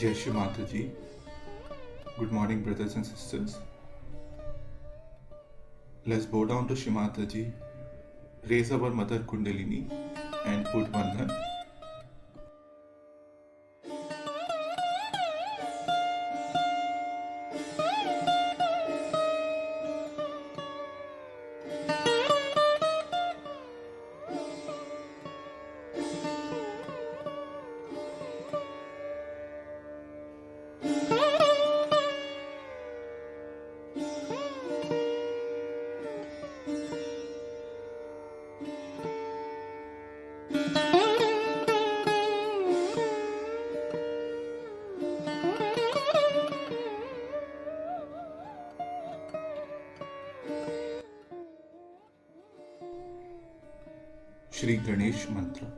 Jai Shri Mataji. Good morning, brothers and sisters. Let's bow down to Shri Mataji, raise our Mother Kundalini, and put Bandhan. Shri Ganesh Mantra.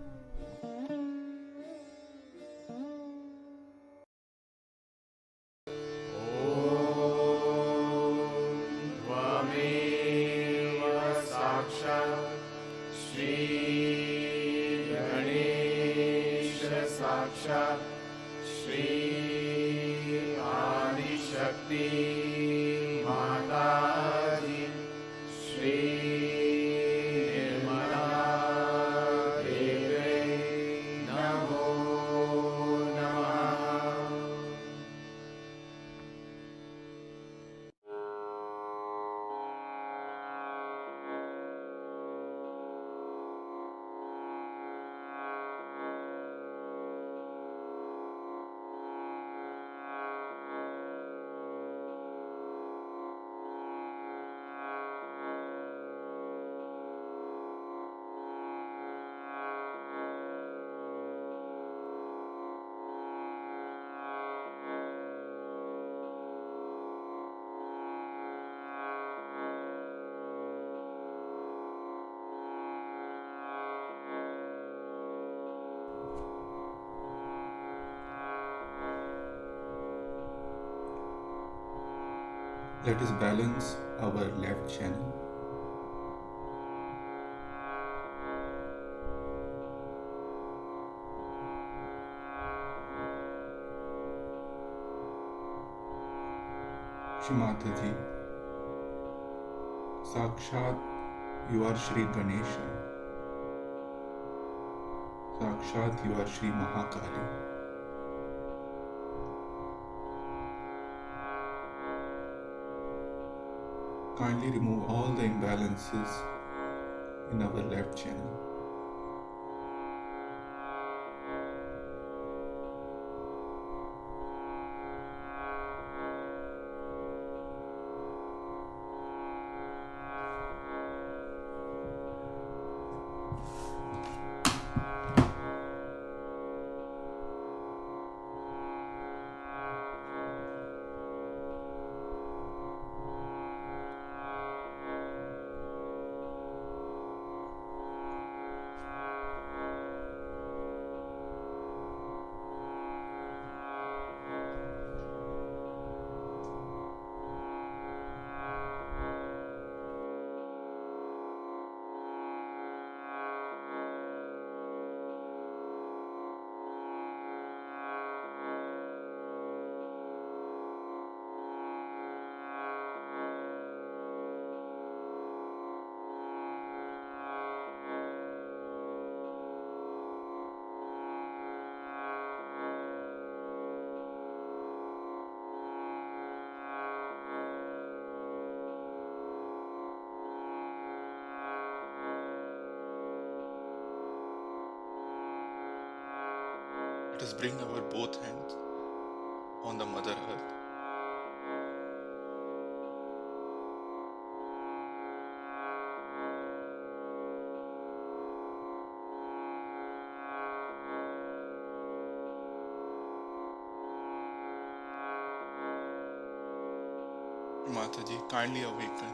Let us balance our left channel. Shimataji, Sakshat, you are Shri Ganesha. Sakshat, you are Shri Mahakali. Kindly remove all the imbalances in our left channel. Let us bring our both hands on the Mother Earth. Mataji, kindly awaken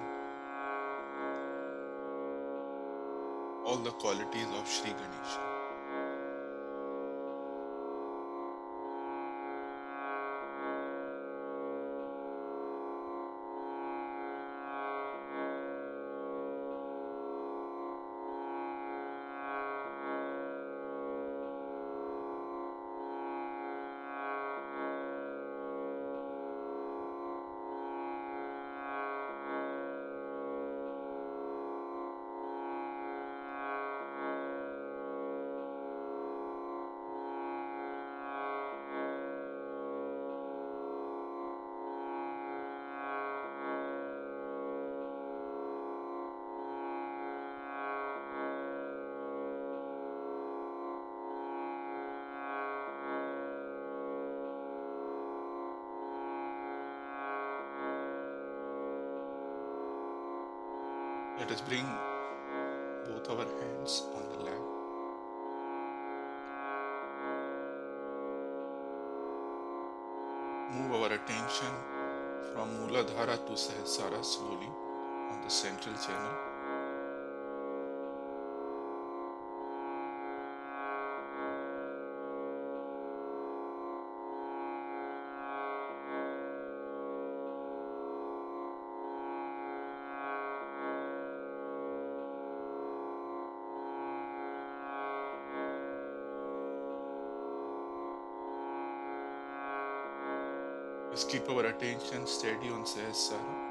all the qualities of Shri Ganesha. Let us bring both our hands on the lap. Move our attention from Mooladhara to Sahasrara slowly on the central channel. Let's keep our attention steady on Sahasrara.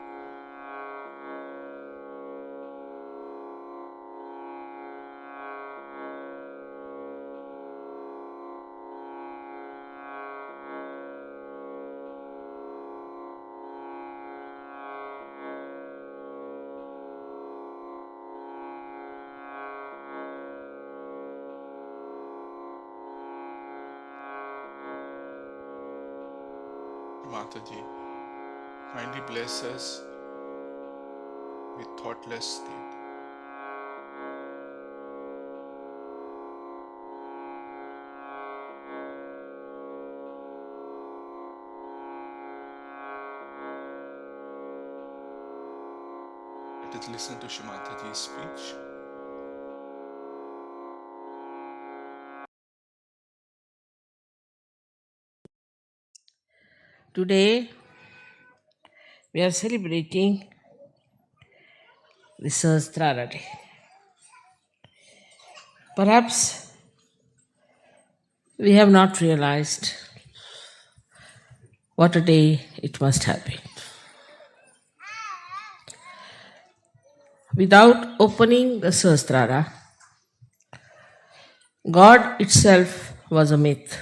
Mataji, kindly bless us with thoughtless state. Let us listen to Shimataji's speech. Today, we are celebrating the Sahasrara Day. Perhaps we have not realized what a day it must have been. without opening the Sahasrara, God itself was a myth.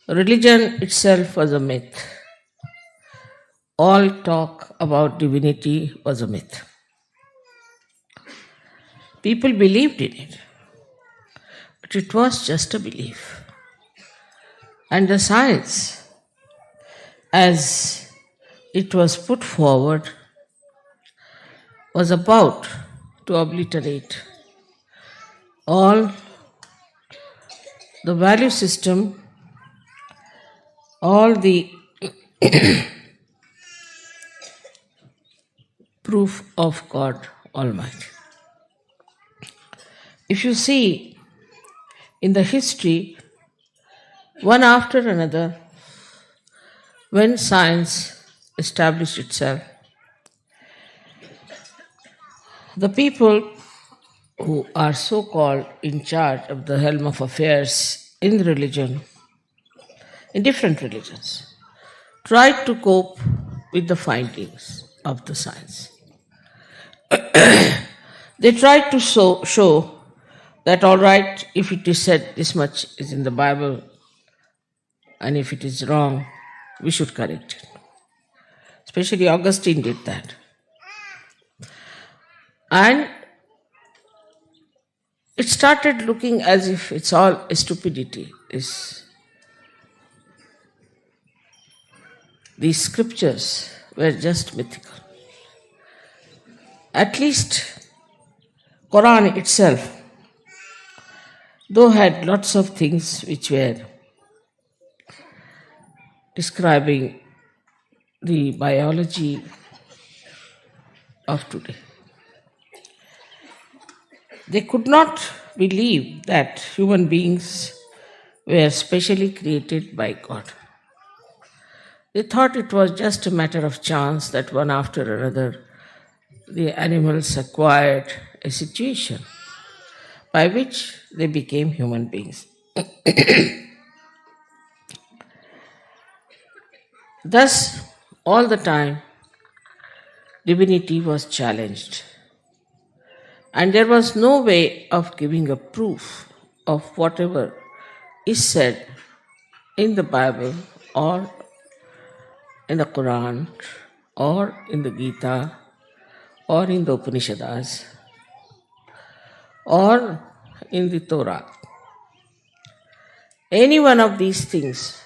Religion itself was a myth. All talk about divinity was a myth. People believed in it, but it was just a belief. And the science, as it was put forward, was about to obliterate all the value system, all the proof of God Almighty. If you see in the history, one after another, when science established itself, the people who are so called in charge of the helm of affairs in religion, in different religions, tried to cope with the findings of the science. They tried to show that, all right, if it is said this much is in the Bible, and if it is wrong, we should correct it. Especially Augustine did that. And it started looking as if it's all stupidity. These scriptures were just mythical. At least Quran itself, though had lots of things which were describing the biology of today, they could not believe that human beings were specially created by God. They thought it was just a matter of chance that one after another the animals acquired a situation by which they became human beings. Thus, all the time, divinity was challenged. And there was no way of giving a proof of whatever is said in the Bible or in the Quran or in the Gita or in the Upanishads or in the Torah. Any one of these things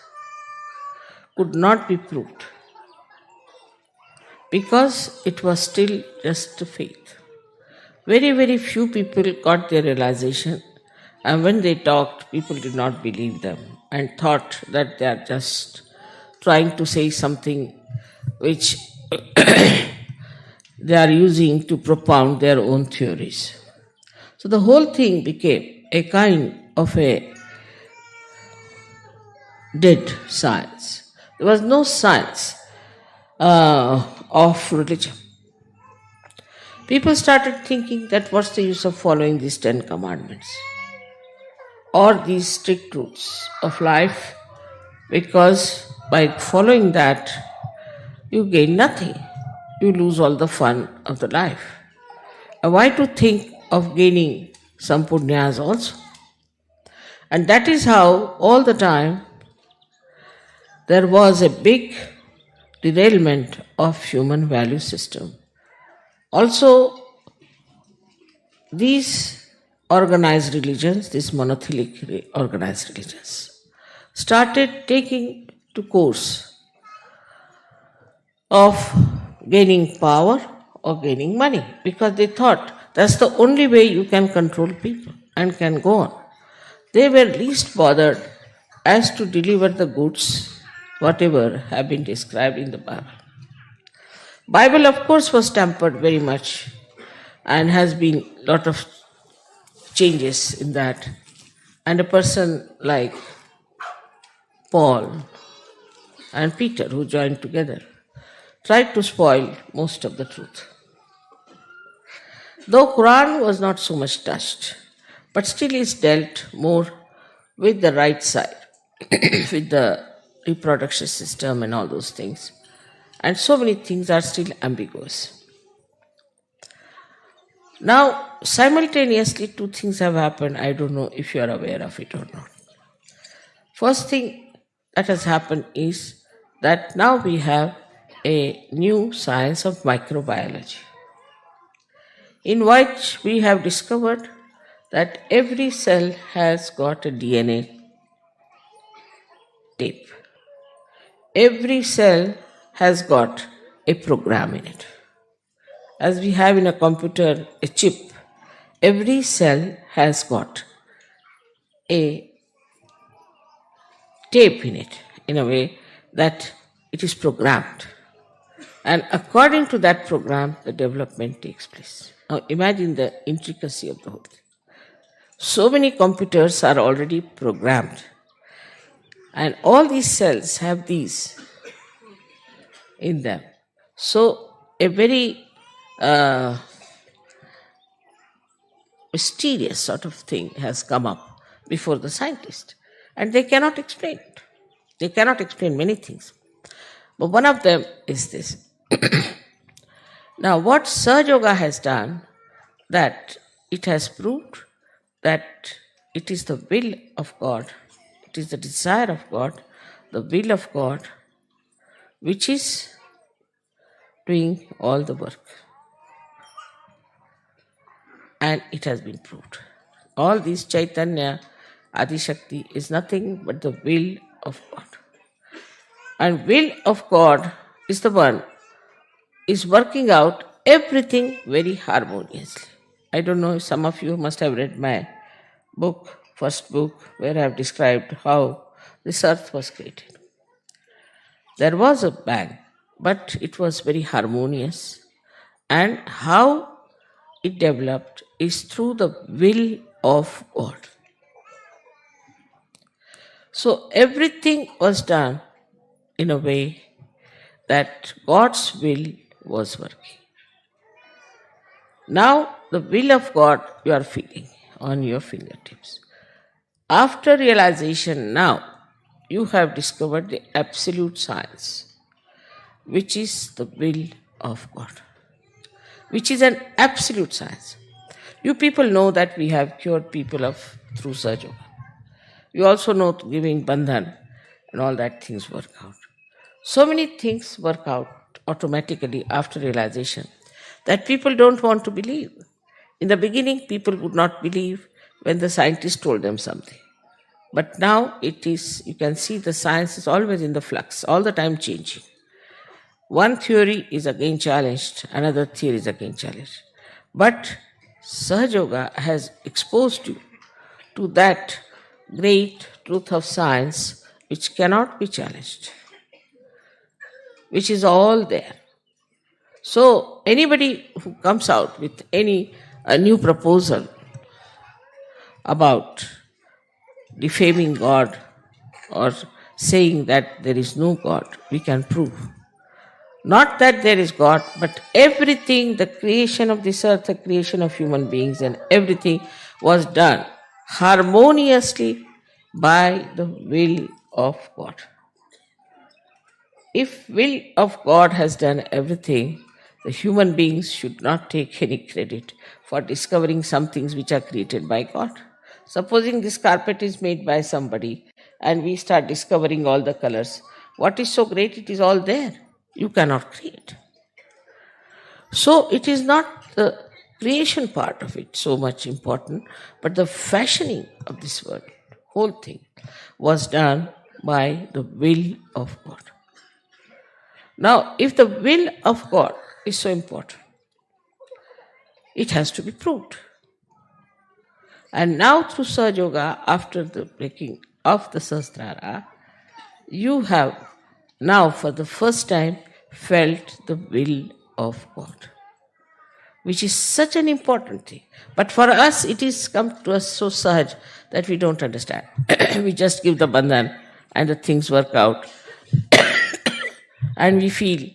could not be proved because it was still just a faith. Very, very few people got their realization, and when they talked, people did not believe them and thought that they are just trying to say something which they are using to propound their own theories. So the whole thing became a kind of a dead science. There was no science of religion. People started thinking that what's the use of following these 10 commandments or these strict rules of life, because by following that you gain nothing. You lose all the fun of the life. And why to think of gaining some punyas also? And that is how all the time there was a big derailment of human value system. Also, these organized religions, these monotheistic organized religions, started taking to course of gaining power or gaining money, because they thought that's the only way you can control people and can go on. They were least bothered as to deliver the goods, whatever have been described in the Bible. Bible, of course, was tampered very much and has been lot of changes in that. And a person like Paul and Peter, who joined together, tried to spoil most of the truth. Though Quran was not so much touched, but still is dealt more with the right side, with the reproduction system and all those things. And so many things are still ambiguous. Now, simultaneously, two things have happened. I don't know if you are aware of it or not. First thing that has happened is that now we have a new science of microbiology, in which we have discovered that every cell has got a DNA tape. Every cell has got a program in it. As we have in a computer a chip, every cell has got a tape in it in a way that it is programmed. And according to that program, the development takes place. Now imagine the intricacy of the whole thing. So many computers are already programmed, and all these cells have these in them. So a very mysterious sort of thing has come up before the scientist, and they cannot explain it. They cannot explain many things. But one of them is this. Now, what Sahaja Yoga has done, that it has proved that it is the will of God, it is the desire of God, the will of God, which is doing all the work. And it has been proved. All these Chaitanya, Adi Shakti is nothing but the will of God. And will of God is the one is working out everything very harmoniously. I don't know if some of you must have read my book, first book, where I have described how this earth was created. There was a bang, but it was very harmonious. And how it developed is through the will of God. So everything was done in a way that God's will was working. Now, the will of God you are feeling on your fingertips. After realization, now you have discovered the absolute science, which is the will of God, which is an absolute science. You people know that we have cured people of through Sahaja Yoga. You also know giving bandhan and all that things work out. So many things work out automatically after realization that people don't want to believe. In the beginning, people would not believe when the scientists told them something. But now it is, you can see the science is always in the flux, all the time changing. One theory is again challenged, another theory is again challenged. But Sahaja Yoga has exposed you to that great truth of science which cannot be challenged, which is all there. So anybody who comes out with any new proposal about defaming God or saying that there is no God, we can prove. Not that there is God, but everything, the creation of this earth, the creation of human beings, and everything was done harmoniously by the will of God. If will of God has done everything, the human beings should not take any credit for discovering some things which are created by God. Supposing this carpet is made by somebody and we start discovering all the colors, what is so great? It is all there. You cannot create. So it is not the creation part of it so much important, but the fashioning of this world, whole thing, was done by the will of God. Now, if the will of God is so important, it has to be proved. And now through Sahaja Yoga, after the breaking of the Sahasrara, you have now for the first time felt the will of God, which is such an important thing. But for us, it is come to us so sahaj that we don't understand. We just give the bandhan and the things work out. And we feel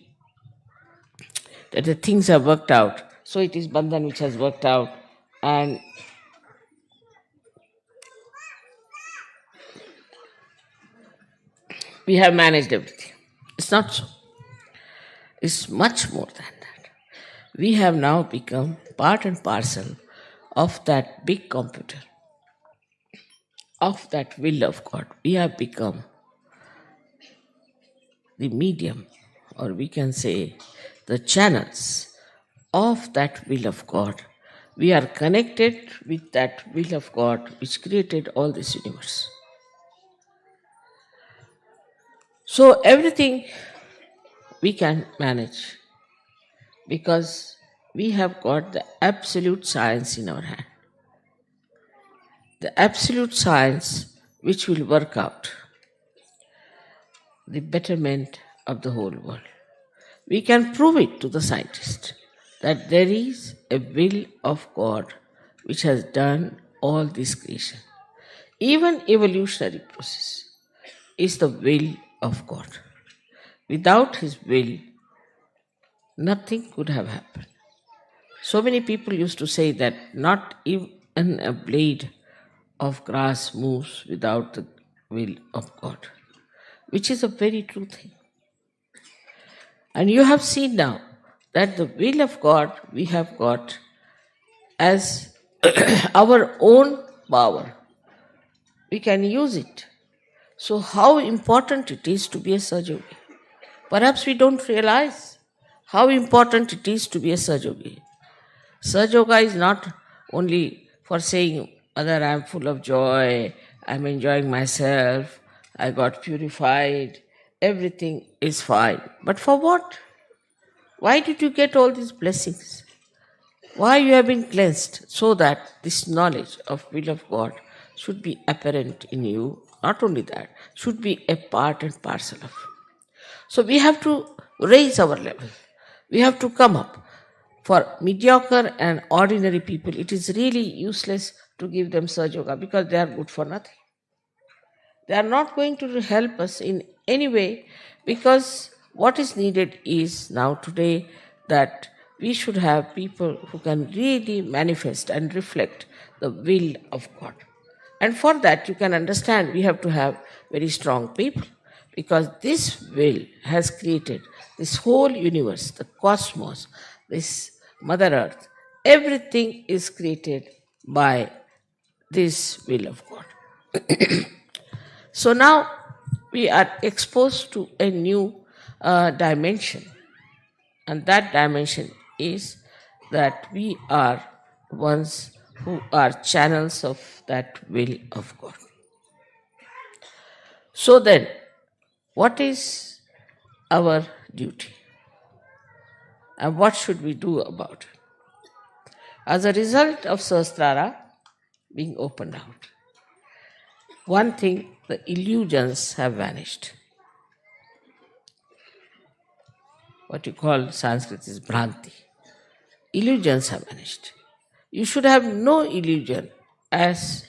that the things have worked out. So it is bandhan which has worked out, and we have managed everything. It's not so. It's much more than that. we have now become part and parcel of that big computer, of that will of God. We have become the medium, or we can say the channels of that will of God. We are connected with that will of God which created all this universe. So everything we can manage because we have got the absolute science in our hand. The absolute science which will work out the betterment of the whole world. We can prove it to the scientist that there is a will of God which has done all this creation. Even evolutionary process is the will of God. Without his will, nothing could have happened. So many people used to say that not even a blade of grass moves without the will of God, which is a very true thing. And you have seen now that the will of God we have got as our own power. We can use it. So, how important it is to be a Sahaja Yogi? Perhaps we don't realize how important it is to be a Sahaja Yogi. Sahaja Yoga is not only for saying, Mother, I'm full of joy, I'm enjoying myself, I got purified, everything is fine. But for what? Why did you get all these blessings? Why you have been cleansed? So that this knowledge of will of God should be apparent in you. Not only that, should be a part and parcel of you. So we have to raise our level. We have to come up. For mediocre and ordinary people, it is really useless to give them Sahaja Yoga because they are good for nothing. They are not going to help us in any way because what is needed is now today that we should have people who can really manifest and reflect the will of God. And for that, you can understand we have to have very strong people because this will has created this whole universe, the cosmos, this Mother Earth. Everything is created by this will of God. So now we are exposed to a new dimension, and that dimension is that we are ones who are channels of that will of God. So then, what is our duty? And what should we do about it? As a result of Sahasrara being opened out, one thing, the illusions have vanished. What you call Sanskrit is Bhranti. Illusions have vanished. You should have no illusion as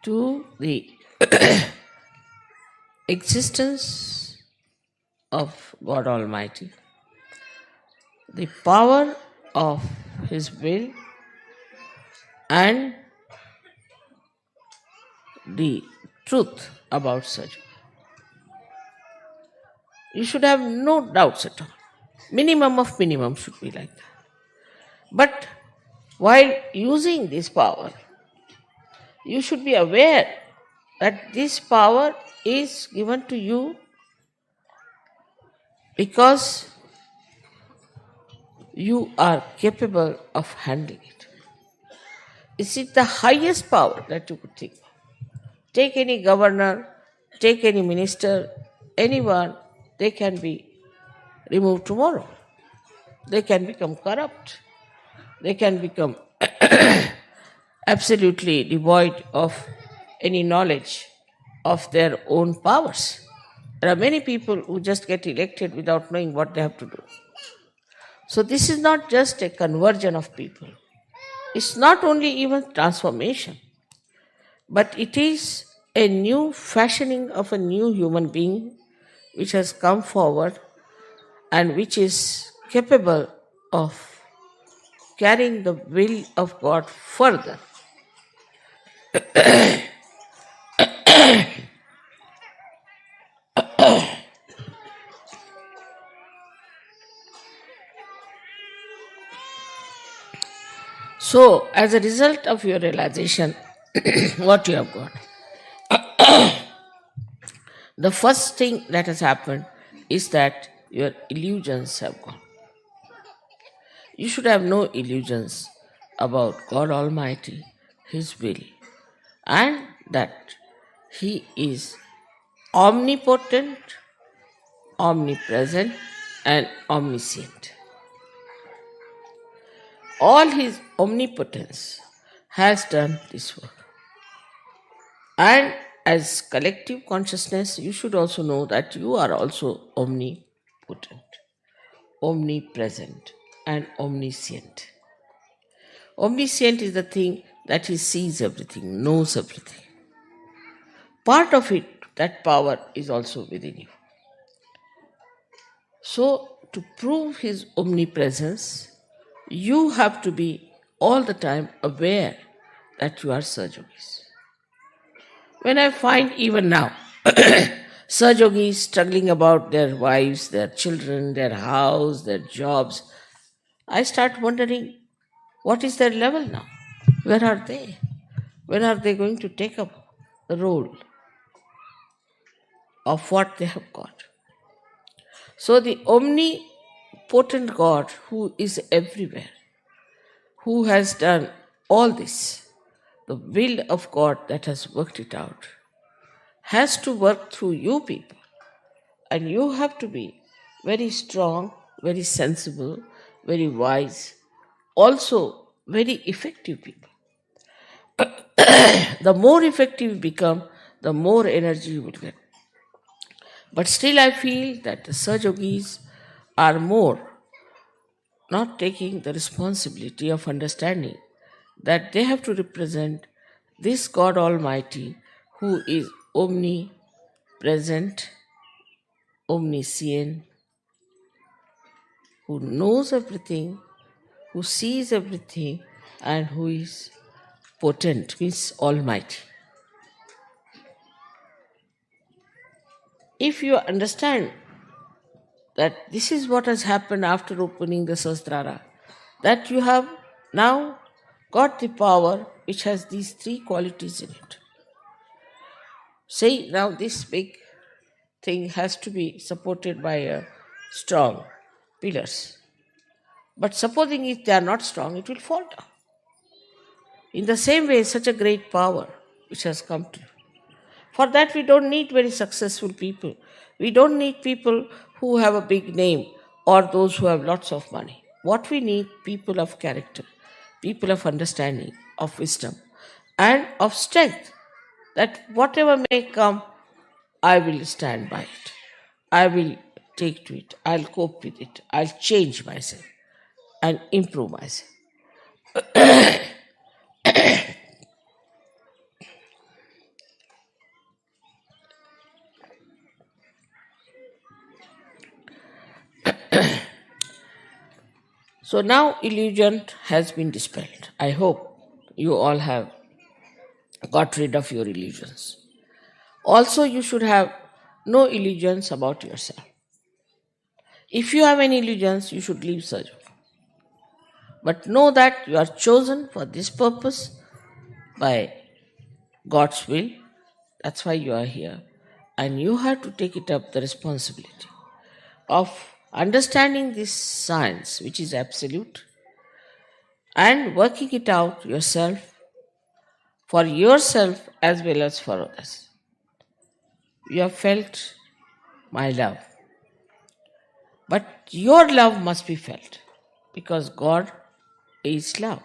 to the existence of God Almighty, the power of His will, and the truth about such. You should have no doubts at all. Minimum of minimum should be like that. But while using this power, you should be aware that this power is given to you because you are capable of handling it. Is it the highest power that you could think of? Take any governor, take any minister, anyone, they can be removed tomorrow. They can become corrupt. They can become absolutely devoid of any knowledge of their own powers. There are many people who just get elected without knowing what they have to do. So this is not just a conversion of people. It's not only even transformation, but it is a new fashioning of a new human being which has come forward and which is capable of carrying the will of God further. So, as a result of your realization, what you have got, the first thing that has happened is that your illusions have gone. You should have no illusions about God Almighty, His will, and that He is omnipotent, omnipresent, and omniscient. All His omnipotence has done this work. And as collective consciousness, you should also know that you are also omnipotent, omnipresent, and omniscient. Omniscient is the thing that He sees everything, knows everything. Part of it, that power is also within you. So, to prove His omnipresence, you have to be all the time aware that you are Sahajogis. When I find even now, Sahajogis struggling about their wives, their children, their house, their jobs, I start wondering, what is their level now? Where are they? When are they going to take up the role of what they have got? So the omnipotent God who is everywhere, who has done all this, the will of God that has worked it out, has to work through you people. And you have to be very strong, very sensible, very wise, also very effective people. The more effective you become, the more energy you will get. But still, I feel that the Sahajogis are more not taking the responsibility of understanding that they have to represent this God Almighty who is omnipresent, omniscient, who knows everything, who sees everything, and who is potent, means almighty. If you understand that this is what has happened after opening the Sahasrara, that you have now got the power which has these three qualities in it. Say now this big thing has to be supported by a strong pillars. But supposing if they are not strong, it will fall down. In the same way, such a great power which has come to you. For that, we don't need very successful people. We don't need people who have a big name or those who have lots of money. What we need, people of character, people of understanding, of wisdom, and of strength. That whatever may come, I will stand by it. I will take to it. I'll cope with it. I'll change myself and improve myself. So now illusion has been dispelled. I hope you all have got rid of your illusions. Also, you should have no illusions about yourself. If you have any illusions, you should leave surgery. But know that you are chosen for this purpose by God's will. That's why you are here. And you have to take it up the responsibility of understanding this science, which is absolute, and working it out yourself, for yourself as well as for others. You have felt my love. But your love must be felt because God is love.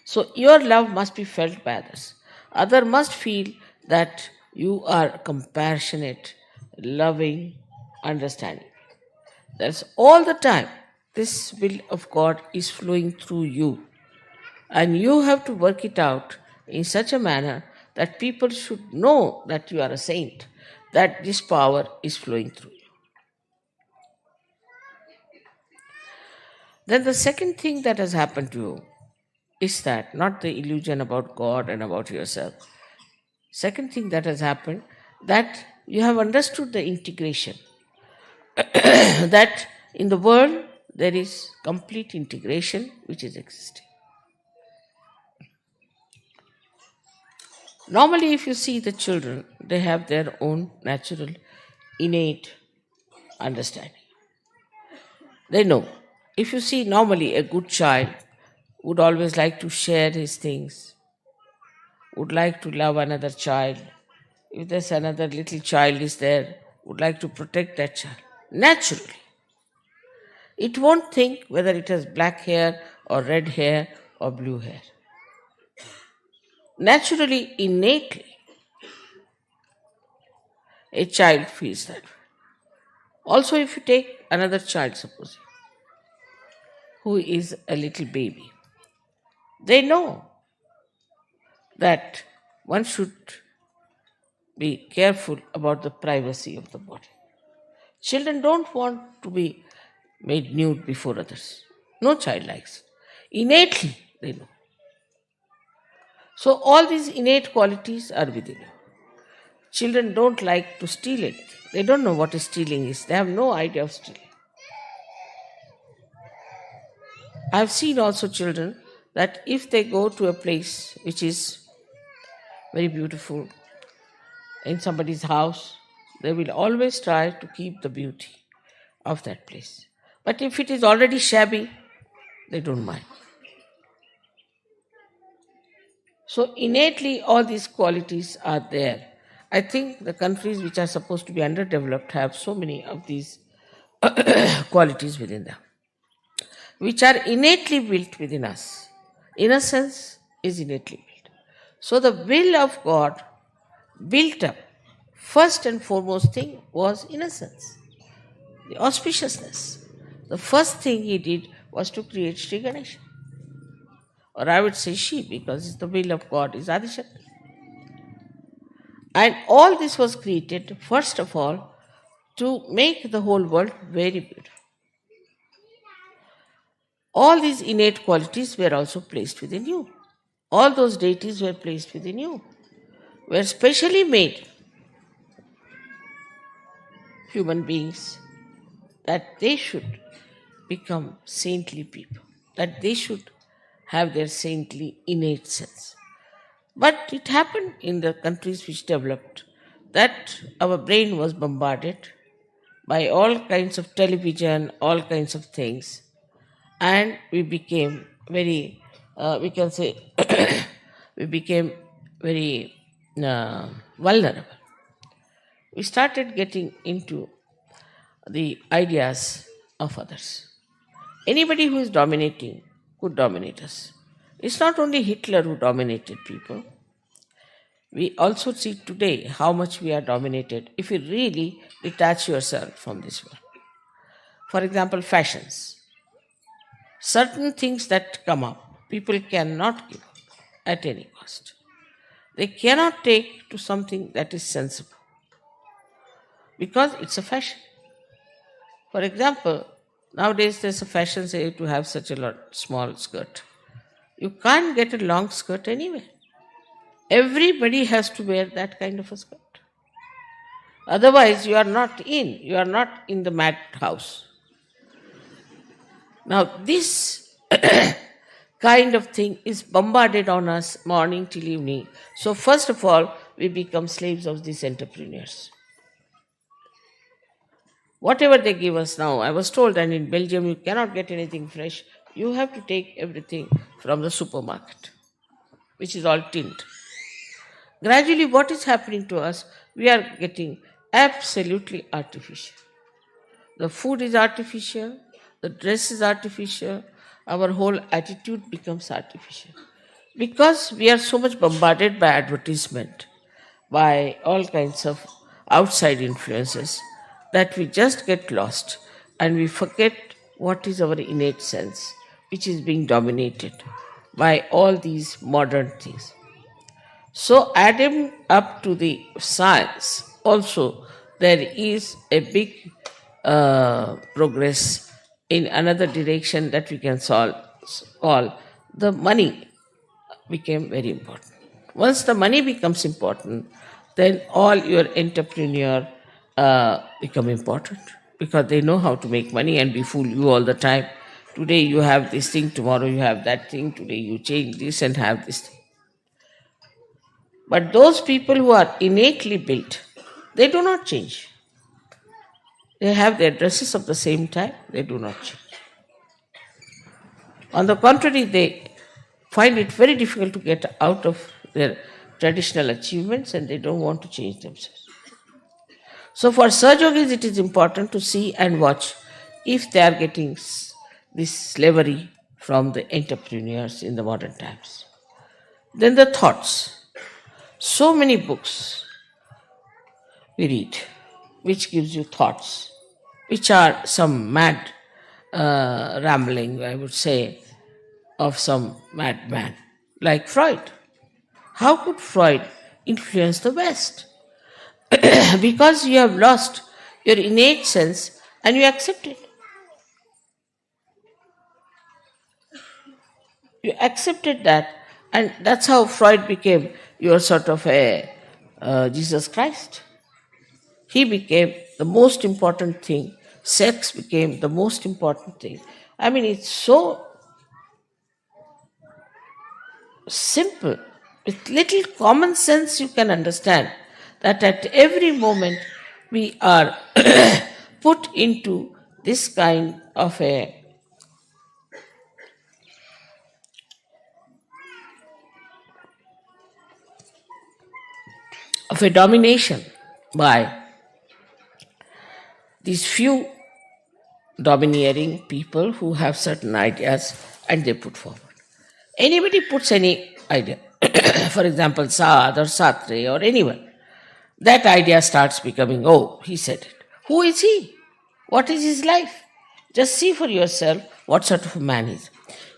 So your love must be felt by others. Others must feel that you are compassionate, loving, understanding. That's all the time. This will of God is flowing through you. And you have to work it out in such a manner that people should know that you are a saint, that this power is flowing through you. Then the second thing that has happened to you is that not the illusion about God and about yourself. Second thing that has happened, that you have understood the integration. That in the world there is complete integration which is existing. Normally, if you see the children, they have their own natural, innate understanding. They know. If you see normally a good child would always like to share his things, would like to love another child. If there's another little child is there, would like to protect that child. Naturally. It won't think whether it has black hair or red hair or blue hair. Naturally, innately, a child feels that. Also, if you take another child, suppose, who is a little baby, they know that one should be careful about the privacy of the body. Children don't want to be made nude before others. No child likes it. Innately, they know. So, all these innate qualities are within you. Children don't like to steal anything. They don't know what stealing is. They have no idea of stealing. I have seen also children that if they go to a place which is very beautiful, in somebody's house, they will always try to keep the beauty of that place. But if it is already shabby, they don't mind. So innately, all these qualities are there. I think the countries which are supposed to be underdeveloped have so many of these qualities within them, which are innately built within us. Innocence is innately built. So the will of God built up, first and foremost thing was innocence, the auspiciousness. The first thing he did was to create Sri Ganesha. Or I would say she, because the will of God is Adishakti. And all this was created, first of all, to make the whole world very beautiful. All these innate qualities were also placed within you. All those deities were placed within you, were specially made human beings that they should become saintly people, that they should have their saintly innate sense. But it happened in the countries which developed that our brain was bombarded by all kinds of television, all kinds of things, and we became very, we can say, we became very vulnerable. We started getting into the ideas of others. Anybody who is dominating could dominate us. It's not only Hitler who dominated people. We also see today how much we are dominated if you really detach yourself from this world. For example, fashions. Certain things that come up, people cannot give up at any cost. They cannot take to something that is sensible because it's a fashion. For example, nowadays there's a fashion say to have such a small skirt. You can't get a long skirt anywhere. Everybody has to wear that kind of a skirt. Otherwise, you are not in the madhouse. Now, this kind of thing is bombarded on us morning till evening. So, first of all, we become slaves of these entrepreneurs. Whatever they give us now, I was told, and in Belgium you cannot get anything fresh. You have to take everything from the supermarket, which is all tinned. Gradually, what is happening to us? We are getting absolutely artificial. The food is artificial, the dress is artificial, our whole attitude becomes artificial. Because we are so much bombarded by advertisement, by all kinds of outside influences, that we just get lost and we forget what is our innate sense, which is being dominated by all these modern things. So, adding up to the science, also there is a big progress in another direction that we can call the money became very important. Once the money becomes important, then all your entrepreneur become important because they know how to make money and befool you all the time. Today you have this thing, tomorrow you have that thing, today you change this and have this thing. But those people who are innately built, they do not change. They have their dresses of the same type, they do not change. On the contrary, they find it very difficult to get out of their traditional achievements and they don't want to change themselves. So, for Saj Yogis, it is important to see and watch if they are getting this slavery from the entrepreneurs in the modern times. Then the thoughts. So many books we read, which gives you thoughts, which are some mad rambling, I would say, of some madman, like Freud. How could Freud influence the West? Because you have lost your innate sense and you accept it. You accepted that, and that's how Freud became your sort of a Jesus Christ. He became the most important thing. Sex became the most important thing. I mean, it's so simple. With little common sense, you can understand that at every moment we are put into this kind of a domination by these few domineering people who have certain ideas and they put forward. Anybody puts any idea, for example, Saad or Sartre or anyone, that idea starts becoming, oh, he said it. Who is he? What is his life? Just see for yourself what sort of a man he is.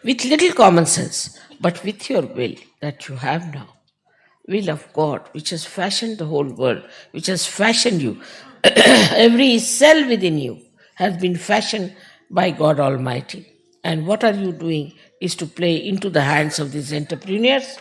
With little common sense, but with your will that you have now, will of God, which has fashioned the whole world, which has fashioned you, every cell within you has been fashioned by God Almighty. And what are you doing is to play into the hands of these entrepreneurs.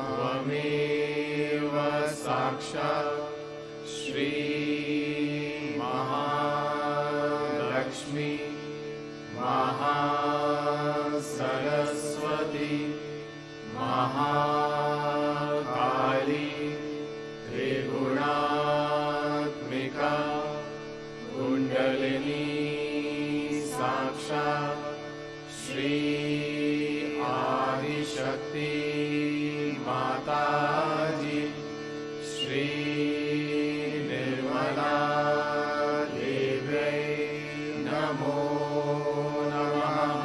त्वमेव साक्षात् श्री महालक्ष्मी महासरस्वती महाकाली त्रिगुणात्मिका कुण्डलिनी साक्षात् श्री आदिशक्ति माताजी श्री निर्मला देव्यै नमो नमः।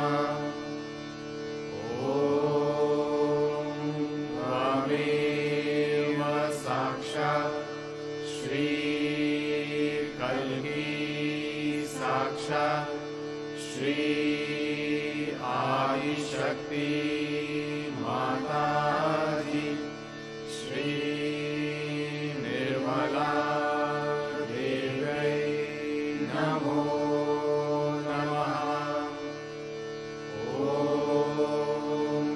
ॐ त्वमेव साक्षात् श्री कल्की साक्षात् श्री आदिशक्ति माताजी श्री निर्मला देव्यै नमो नमः। ॐ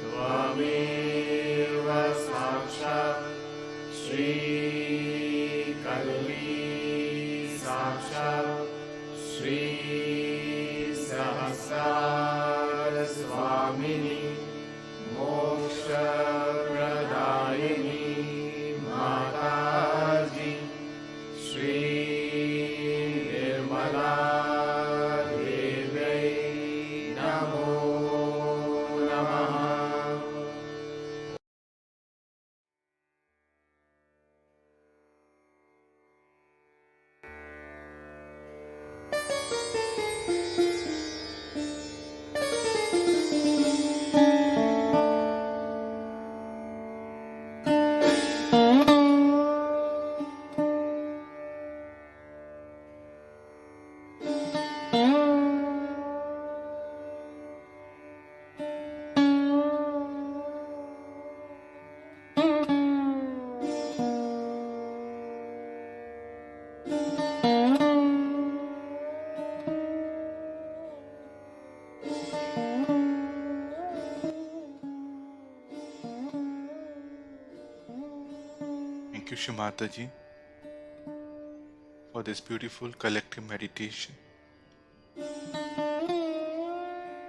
त्वमेव साक्षात् श्री कल्की साक्षात् श्री सहस्रार स्वामिनी मोक्षप्रदायिनी माताजी श्री निर्मला देव्यै नमो नमः। Thank you, Shri Mataji, for this beautiful collective meditation.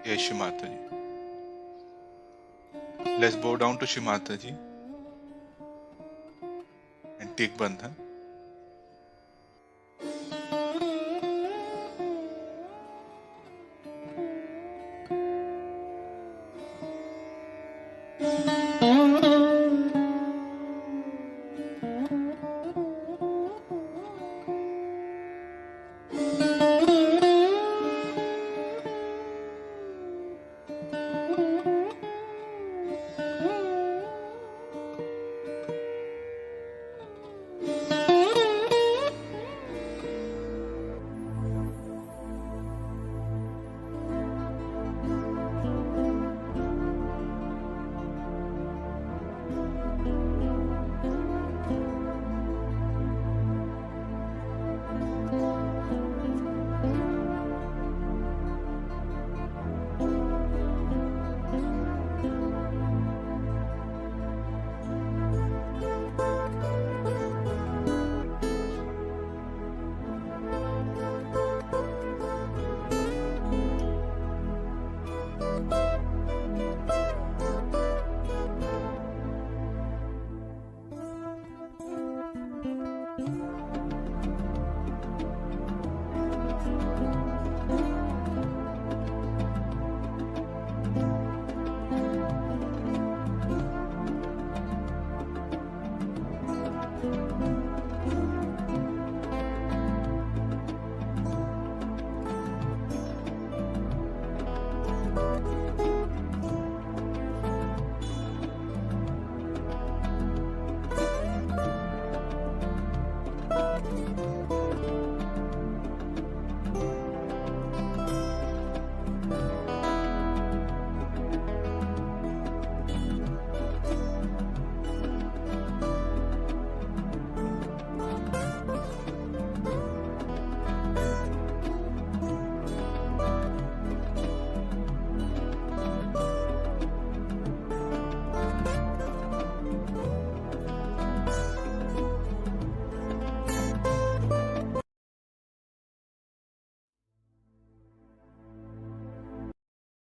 Yes, Shri Mataji. Let's bow down to Shri Mataji and take bandhan.